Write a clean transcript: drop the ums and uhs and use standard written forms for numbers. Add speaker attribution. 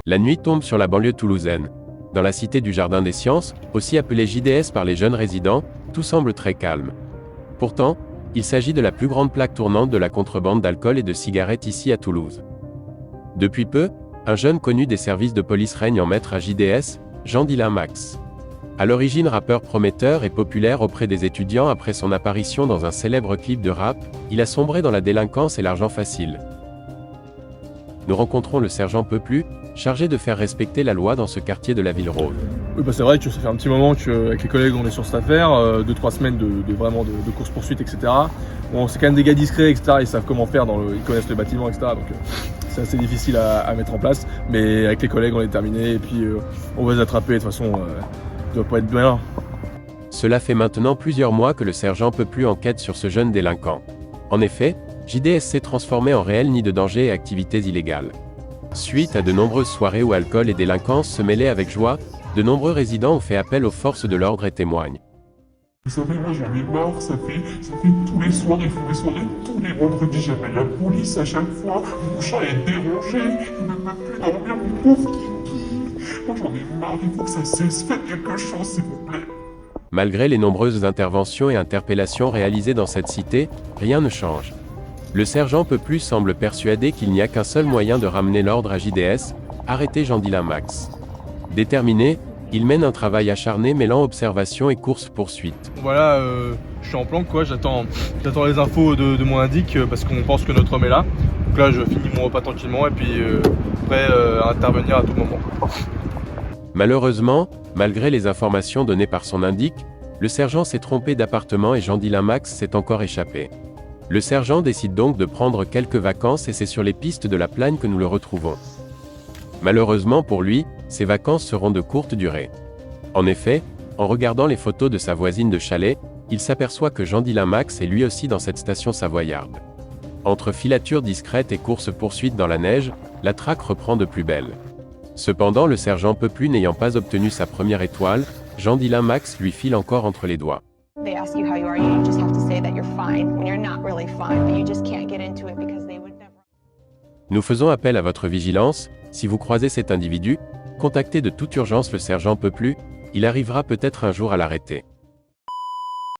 Speaker 1: La nuit tombe sur la banlieue toulousaine. Dans la cité du Jardin des Sciences, aussi appelée JDS par les jeunes résidents, tout semble très calme. Pourtant, il s'agit de la plus grande plaque tournante de la contrebande d'alcool et de cigarettes ici à Toulouse. Depuis peu, un jeune connu des services de police règne en maître à JDS, Jean-Dylan Max. À l'origine rappeur prometteur et populaire auprès des étudiants après son apparition dans un célèbre clip de rap, il a sombré dans la délinquance et l'argent facile. Nous rencontrons le sergent Peuplu, chargé de faire respecter la loi dans ce quartier de la ville rose.
Speaker 2: Oui, c'est vrai que ça fait un petit moment qu'avec les collègues on est sur cette affaire, 2-3 semaines de course-poursuite, etc. Bon, c'est quand même des gars discrets, etc. Ils savent comment faire, ils connaissent le bâtiment, etc. Donc c'est assez difficile à mettre en place. Mais avec les collègues on est terminé et puis on va les attraper. De toute façon, ça doit pas être bien là.
Speaker 1: Cela fait maintenant plusieurs mois que le sergent Peuplu enquête sur ce jeune délinquant. En effet, JDS s'est transformé en réel nid de danger et activités illégales. Suite à de nombreuses soirées où alcool et délinquance se mêlaient avec joie, de nombreux résidents ont fait appel aux forces de l'ordre et témoignent.
Speaker 3: Vous savez, moi j'en ai marre, ça fait tous les soirs, ils font des soirées, tous les vendredis, j'appelle la police à chaque fois, mon chat est dérangé, il ne peut plus dormir, mon pauvre Kiki. Moi j'en ai marre, il faut que ça cesse, faites quelque chose s'il vous plaît.
Speaker 1: Malgré les nombreuses interventions et interpellations réalisées dans cette cité, rien ne change. Le sergent Peuplu semble persuadé qu'il n'y a qu'un seul moyen de ramener l'ordre à JDS, arrêter Jean-Dylan Max. Déterminé, il mène un travail acharné mêlant observation et course-poursuite.
Speaker 2: Voilà, je suis en planque quoi, j'attends les infos de mon indique parce qu'on pense que notre homme est là. Donc là je finis mon repas tranquillement et puis prêt à intervenir à tout moment.
Speaker 1: Malheureusement, malgré les informations données par son indique, le sergent s'est trompé d'appartement et Jean-Dylan Max s'est encore échappé. Le sergent décide donc de prendre quelques vacances et c'est sur les pistes de la Plagne que nous le retrouvons. Malheureusement pour lui, ces vacances seront de courte durée. En effet, en regardant les photos de sa voisine de chalet, il s'aperçoit que Jean-Dylan Max est lui aussi dans cette station savoyarde. Entre filatures discrètes et courses-poursuites dans la neige, la traque reprend de plus belle. Cependant, le sergent Peuplu n'ayant pas obtenu sa première étoile, Jean-Dylan Max lui file encore entre les doigts.
Speaker 4: They ask you how you are, you just have to say that you're fine when you're not really fine, but you just can't get into it because they would never.
Speaker 1: Nous faisons appel à votre vigilance, si vous croisez cet individu, contactez de toute urgence le sergent Peuplu, il arrivera peut-être un jour à l'arrêter.